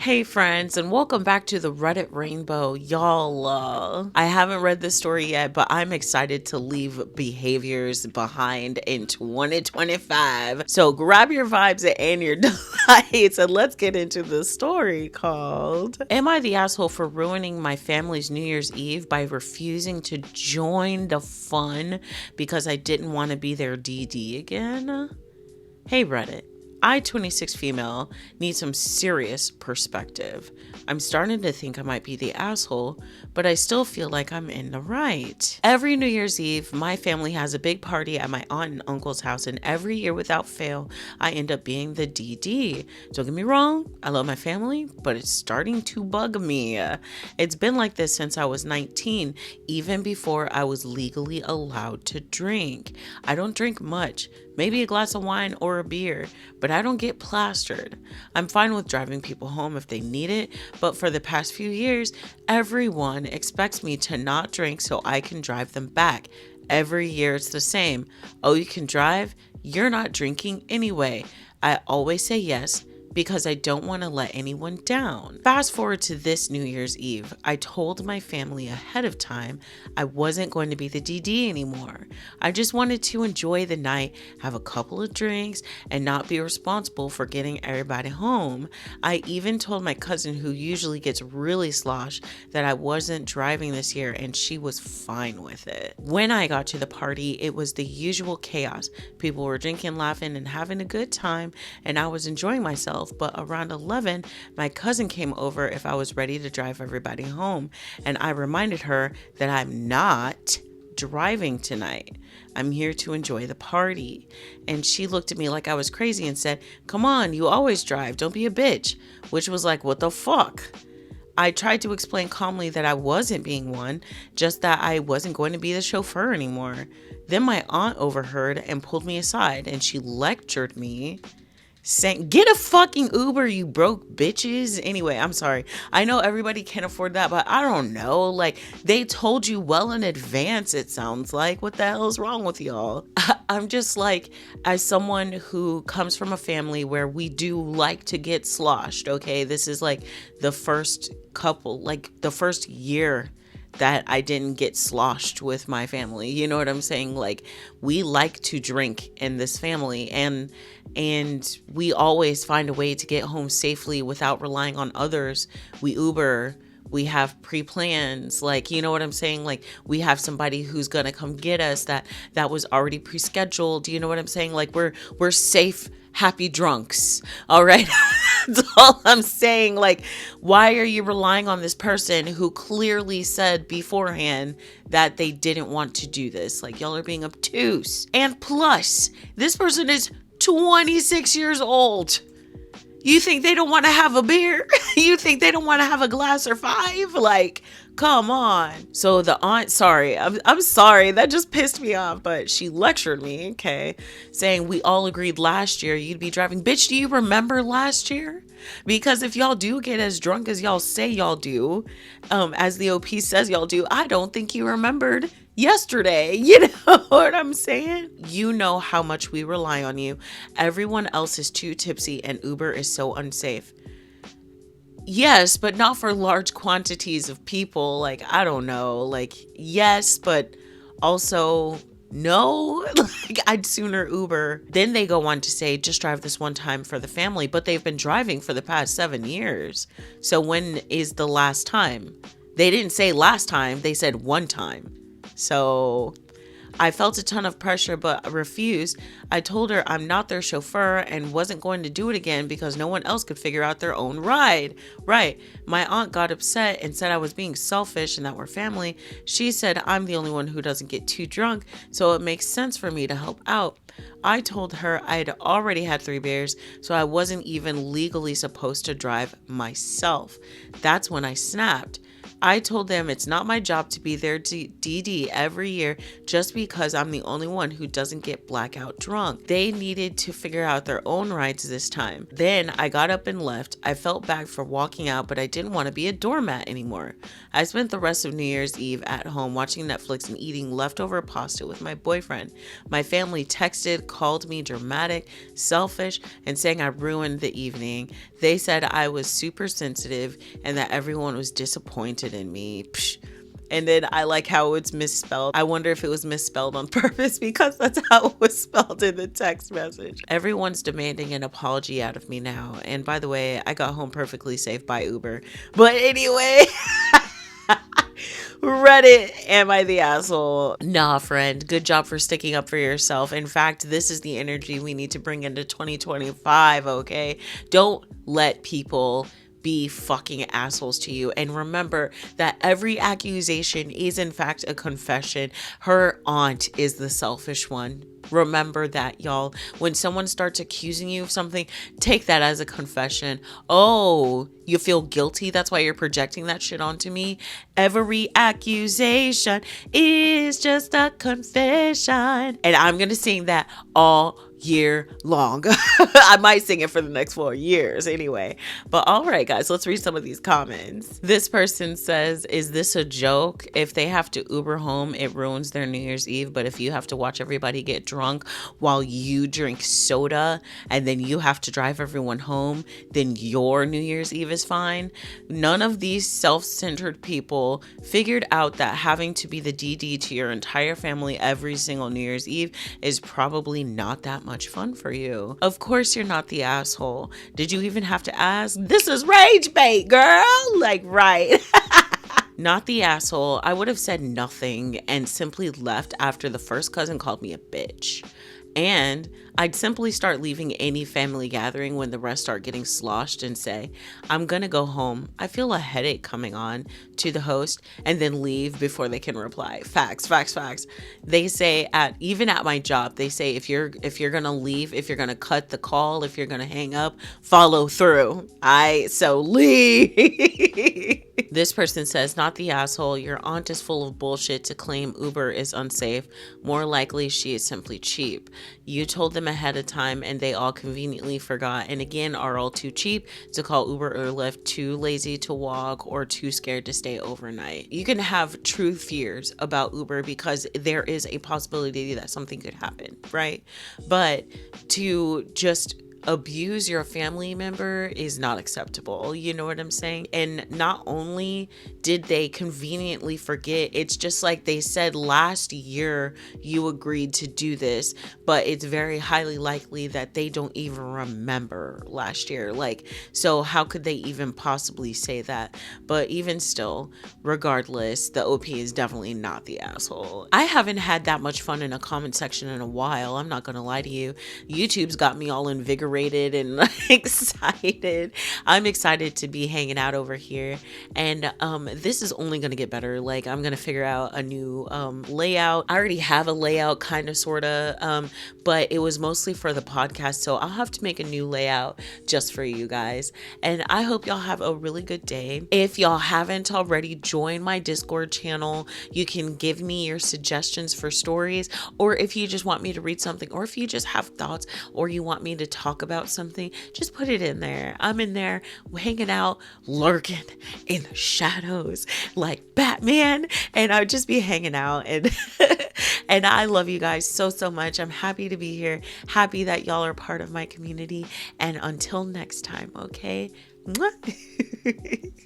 Hey friends, and welcome back to the Reddit Rainbow. Y'all, I haven't read this story yet, but I'm excited to leave behaviors behind in 2025. So grab your vibes and your delights, and let's get into the story called Am I the Asshole for Ruining My Family's New Year's Eve by Refusing to Join the Fun because I didn't want to be their DD again? Hey Reddit. I, 26 female, need some serious perspective. I'm starting to think I might be the asshole, but I still feel like I'm in the right. Every New Year's Eve, my family has a big party at my aunt and uncle's house, and every year without fail, I end up being the DD. Don't get me wrong, I love my family, but it's starting to bug me. It's been like this since I was 19, even before I was legally allowed to drink. I don't drink much, maybe a glass of wine or a beer, but I don't get plastered. I'm fine with driving people home if they need it, but for the past few years, everyone expects me to not drink so I can drive them back. Every year it's the same. Oh, you can drive? You're not drinking anyway. I always say yes because I don't want to let anyone down. Fast forward to this New Year's Eve. I told my family ahead of time I wasn't going to be the DD anymore. I just wanted to enjoy the night, have a couple of drinks, and not be responsible for getting everybody home. I even told my cousin, who usually gets really sloshed, that I wasn't driving this year, and she was fine with it. When I got to the party, it was the usual chaos. People were drinking, laughing, and having a good time, and I was enjoying myself. But around 11, my cousin came over if I was ready to drive everybody home, and I reminded her that I'm not driving tonight. I'm here to enjoy the party. And she looked at me like I was crazy and said, "Come on, you always drive. Don't be a bitch." Which was like, what the fuck? I tried to explain calmly that I wasn't being one, just that I wasn't going to be the chauffeur anymore. Then my aunt overheard and pulled me aside, and she lectured me, saying, "Get a fucking Uber, you broke bitches." Anyway, I'm sorry. I know everybody can afford that, but I don't know. Like, they told you well in advance, it sounds like. What the hell is wrong with y'all? I'm just like, as someone who comes from a family where we do like to get sloshed, okay? This is like the first the first year that I didn't get sloshed with my family. You know what I'm saying? Like, we like to drink in this family, and we always find a way to get home safely without relying on others. We Uber, we have pre-plans, like, you know what I'm saying? Like, we have somebody who's gonna come get us that was already pre-scheduled. You know what I'm saying? Like, we're safe, happy drunks. All right. That's all I'm saying. Like, why are you relying on this person who clearly said beforehand that they didn't want to do this? Like, y'all are being obtuse. And plus, this person is 26 years old. You think they don't want to have a beer? You think they don't want to have a glass or five? Like, come on. So the aunt, sorry, I'm sorry. That just pissed me off. But she lectured me, okay, saying we all agreed last year you'd be driving. Bitch, do you remember last year? Because if y'all do get as drunk as y'all say y'all do, as the OP says y'all do, I don't think you remembered yesterday. You know what I'm saying? You know how much we rely on you. Everyone else is too tipsy and Uber is so unsafe. Yes, but not for large quantities of people. Like, I don't know. Like, yes, but also no. Like, I'd sooner Uber. Then they go on to say, just drive this one time for the family. But they've been driving for the past 7 years. So when is the last time? They didn't say last time. They said one time. So I felt a ton of pressure, but refused. I told her I'm not their chauffeur and wasn't going to do it again because no one else could figure out their own ride. Right. My aunt got upset and said I was being selfish and that we're family. She said I'm the only one who doesn't get too drunk, so it makes sense for me to help out. I told her I'd already had 3 beers, so I wasn't even legally supposed to drive myself. That's when I snapped. I told them it's not my job to be their DD every year just because I'm the only one who doesn't get blackout drunk. They needed to figure out their own rights this time. Then I got up and left. I felt bad for walking out, but I didn't want to be a doormat anymore. I spent the rest of New Year's Eve at home watching Netflix and eating leftover pasta with my boyfriend. My family texted, called me dramatic, selfish, and saying I ruined the evening. They said I was super sensitive and that everyone was disappointed in me. Psh. And then I like how it's misspelled. I wonder if it was misspelled on purpose because that's how it was spelled in the text message. Everyone's demanding an apology out of me now. And by the way, I got home perfectly safe by Uber. But anyway... Reddit, am I the asshole? Nah, friend. Good job for sticking up for yourself. In fact, this is the energy we need to bring into 2025, okay? Don't let people be fucking assholes to you. And remember that every accusation is in fact a confession. Her aunt is the selfish one. Remember that, y'all. When someone starts accusing you of something, take that as a confession. Oh, you feel guilty? That's why you're projecting that shit onto me? Every accusation is just a confession. And I'm going to sing that all year long. I might sing it for the next 4 years anyway. But all right, guys, let's read some of these comments. This person says, is this a joke? If they have to Uber home, it ruins their New Year's Eve. But if you have to watch everybody get drunk while you drink soda and then you have to drive everyone home, then your New Year's Eve is fine. None of these self-centered people figured out that having to be the DD to your entire family every single New Year's Eve is probably not that much fun for you. Of course you're not the asshole. Did you even have to ask? This is rage bait, girl. Like, right. Not the asshole. I would have said nothing and simply left after the first cousin called me a bitch. And I'd simply start leaving any family gathering when the rest start getting sloshed and say, I'm gonna go home. I feel a headache coming on, to the host, and then leave before they can reply. Facts, facts, facts. They say even at my job, they say if you're gonna leave, if you're gonna cut the call, if you're gonna hang up, follow through. So leave. This person says, not the asshole. Your aunt is full of bullshit to claim Uber is unsafe. More likely she is simply cheap. You told them ahead of time and they all conveniently forgot and again are all too cheap to call Uber or Lyft, too lazy to walk, or too scared to stay overnight. You can have true fears about Uber because there is a possibility that something could happen, right? But to just abuse your family member is not acceptable. You know what I'm saying? And not only did they conveniently forget, it's just like they said last year you agreed to do this, but it's very highly likely that they don't even remember last year. Like, so how could they even possibly say that? But even still, regardless, the OP is definitely not the asshole. I haven't had that much fun in a comment section in a while. I'm not gonna lie to you. YouTube's got me all invigorated and excited. I'm excited to be hanging out over here, and this is only going to get better. Like, I'm going to figure out a new layout. I already have a layout, kind of, sort of, but it was mostly for the podcast, so I'll have to make a new layout just for you guys. And I hope y'all have a really good day. If y'all haven't already, join my Discord channel. You can give me your suggestions for stories, or if you just want me to read something, or if you just have thoughts, or you want me to talk about something, just put it in there. I'm in there hanging out, lurking in the shadows like Batman, and I'll just be hanging out. And and I love you guys so much. I'm happy to be here, happy that y'all are part of my community, and until next time, okay? Mwah.